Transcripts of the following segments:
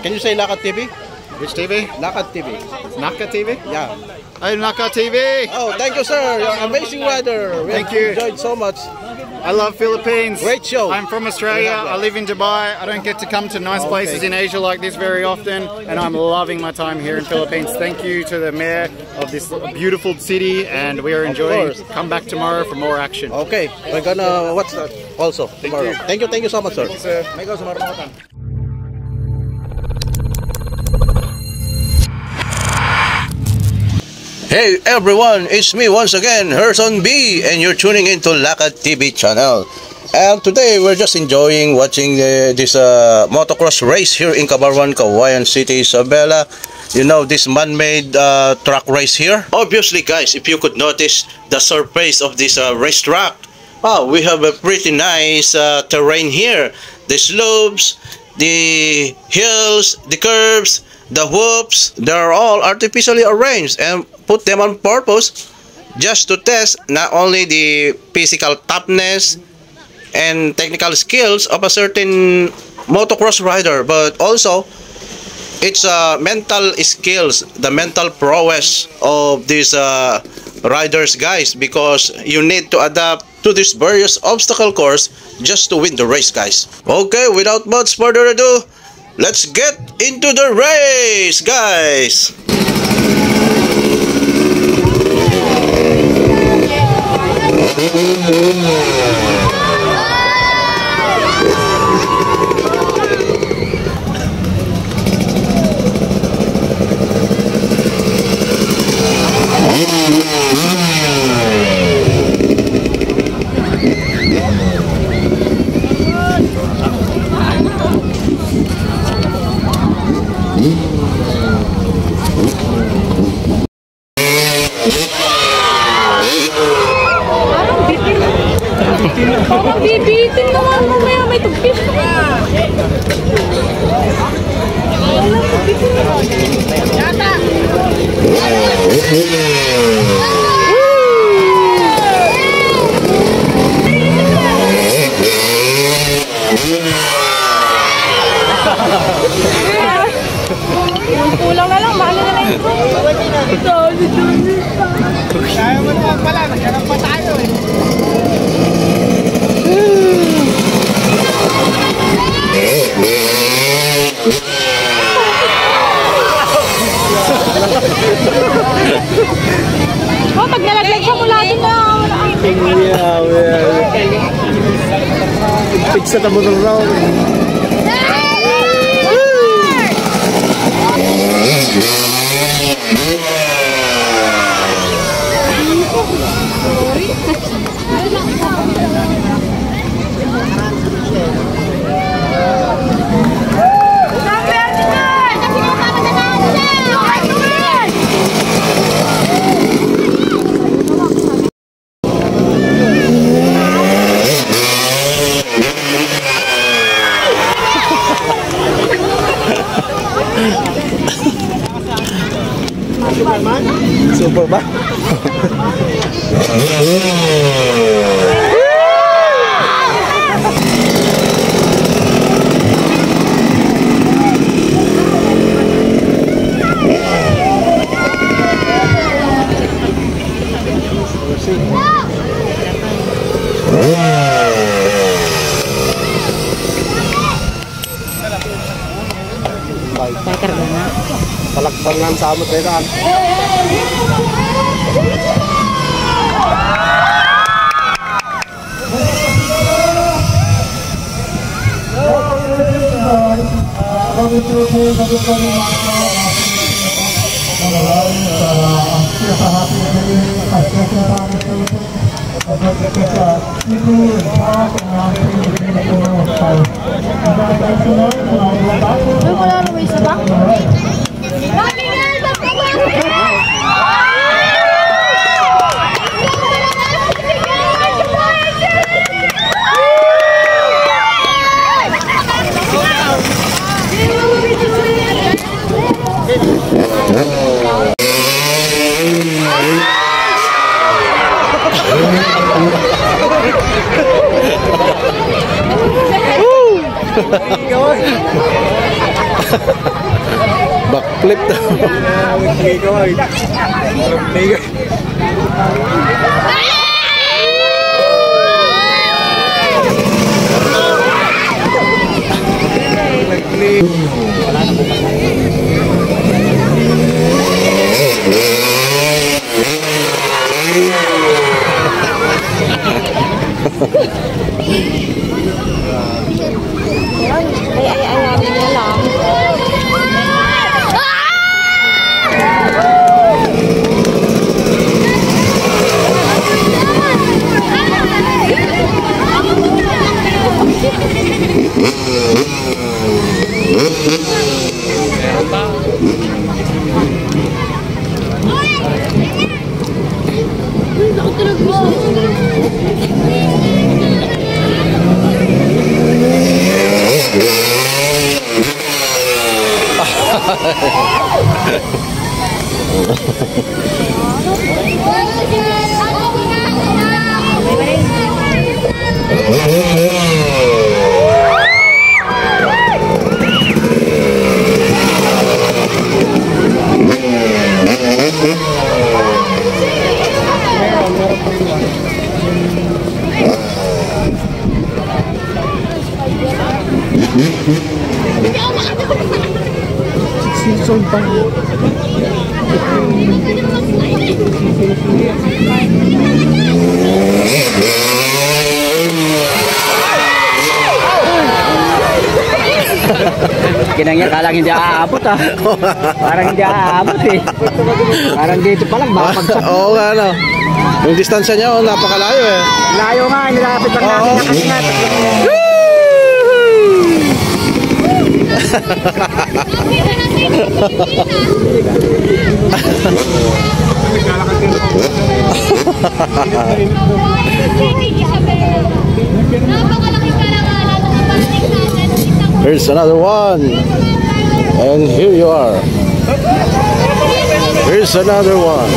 Can you say Lakad TV? Which TV? Lakad TV. Naka TV? Yeah. Hey, Naka TV! Oh, thank you, sir. You're an amazing rider. Thank you. Enjoyed so much. I love Philippines. Great show. I'm from Australia. I live in Dubai. I don't get to come to nice places in Asia like this very often, and I'm loving my time here in Philippines. Thank you to the mayor of this beautiful city, and we are enjoying. Come back tomorrow for more action. Okay, we're gonna watch that also tomorrow. Thank you so much, sir. Sir. Hey everyone, it's me once again, Herson B, and you're tuning into Lakad TV channel. And today we're just enjoying watching this motocross race here in Cabarwan, Cauayan City, Isabela. You know, this man-made track race here. Obviously guys, if you could notice the surface of this racetrack, we have a pretty nice terrain here. The slopes, the hills, the curves, the whoops, they're all artificially arranged and put them on purpose just to test not only the physical toughness and technical skills of a certain motocross rider, but also its mental skills, the mental prowess of these riders, guys, because you need to adapt to this various obstacle course just to win the race, guys. Okay, without much further ado, let's get into the race, guys! Bibitin naman mo, may tugpis ka ba? Yata! Yung kulang na lang, mahal na lang ito. Kaya mo naman pala, naghanap pa tayo eh. Oh, pag nalaglag siya mula din na Fix na mo ng round. Super ba? Palakpangan sa amot na daan. wala na may isa ba? Backflip daw. Ay, niya lang. Kinangya kalang hindi aabot ah. Parang hindi aabot eh. Parang dito pa lang mapagsak. Oo nga, no. Yung distansya niya, oh, napakalayo eh. Layo nga, nilapit lang natin na kasi nga. Here's another one. And here you are. Here's another one.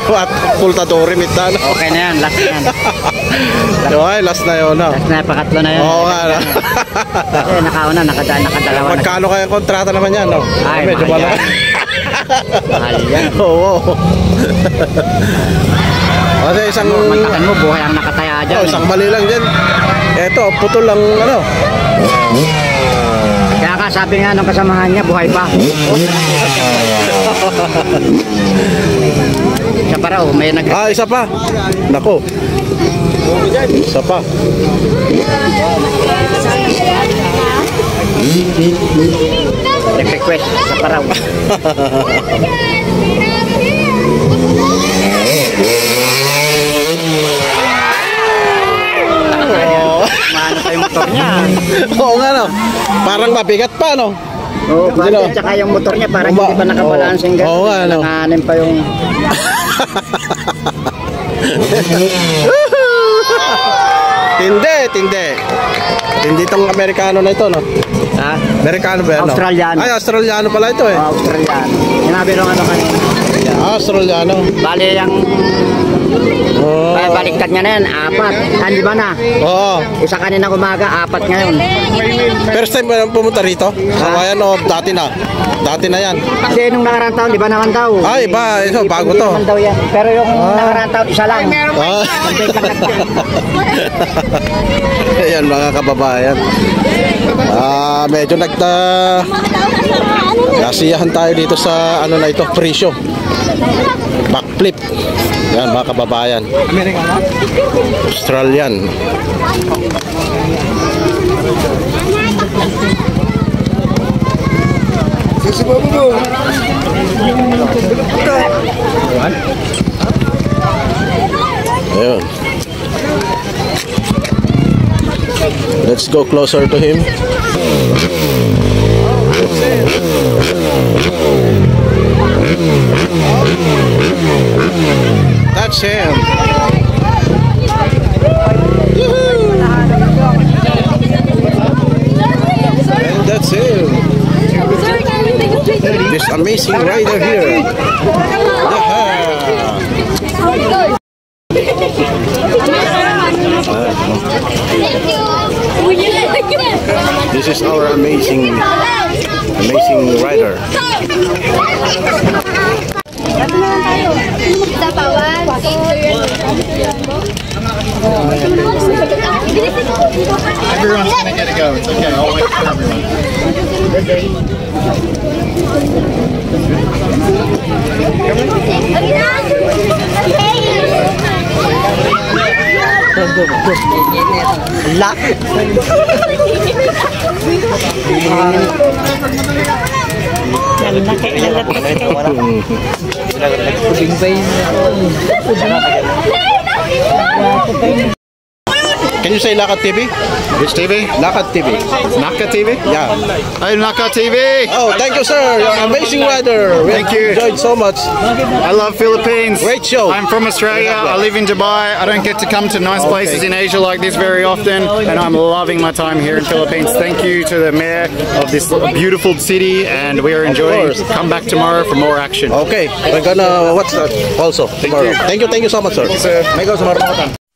What? Pultadori mitan. Okay na yan, last na yan. Okay, last na yun. No? Last na, pakatlo na yan. Oo nga. No? Kasi nakadalawa na. Magkano kaya kontrata naman yan? No? Ay, medyo mahal malaki. Mahal yan. Oo. Kasi isang... Mantakan mo, buhay ang nakataya dyan. Isang mali lang dyan. Eto, putol lang ano. Kaya ka sabi nga ng kasamahan niya, buhay pa. Isa pa raw, may nag... Isa pa. Nako. Isa pa. Request, isa pa raw. Maano pa yung motor niya. Oo nga, no. Parang mabigat pa, no. Oo, bakit tsaka yung motor niya parang hindi pa nakabalansing ganun. Oo nga, no. Nakahanin pa yung... Tindi itong Amerikano na ito, no? Ha? Amerikano ba yan, no? Australiano. Ay, Australiano pala ito, eh. Australiano. Sinabi nung ano kanina. Australiano. Bali yung... Baliktad niya na yan, 4. Di ba na? Oo. Isa kanina umaga, 4 ngayon. First time ba pumunta rito? Ayan, o, dati na. Dati na yan. Kasi nung nakarang taon, di ba naman daw? Ay, iba. Ito, bago Hindi to. naman daw yan. Pero yung nakarang taon, isa lang. Ayan, mga kababayan. Medyo nasiyahan tayo dito sa ano na ito, presyo. Backflip. Yan, mga kababayan. Australian. Ayun. Let's go closer to him. That's him. this amazing rider here. Yeah. This is our amazing rider. Everyone's gonna get a go. It's okay. I'll wait for Can you say Lakad TV? Which TV? Lakad TV. Naka TV? Yeah. Hey, Naka TV! Oh, thank you, sir. You're an amazing rider. We Thank you. enjoyed so much. I love Philippines. Great show. I'm from Australia. I live in Dubai. I don't get to come to nice places in Asia like this very often, and I'm loving my time here in Philippines. Thank you to the mayor of this beautiful city, and we are enjoying. Come back tomorrow for more action. Okay, we're gonna watch that also tomorrow. Thank you so much, sir. sir. May God sa marunong.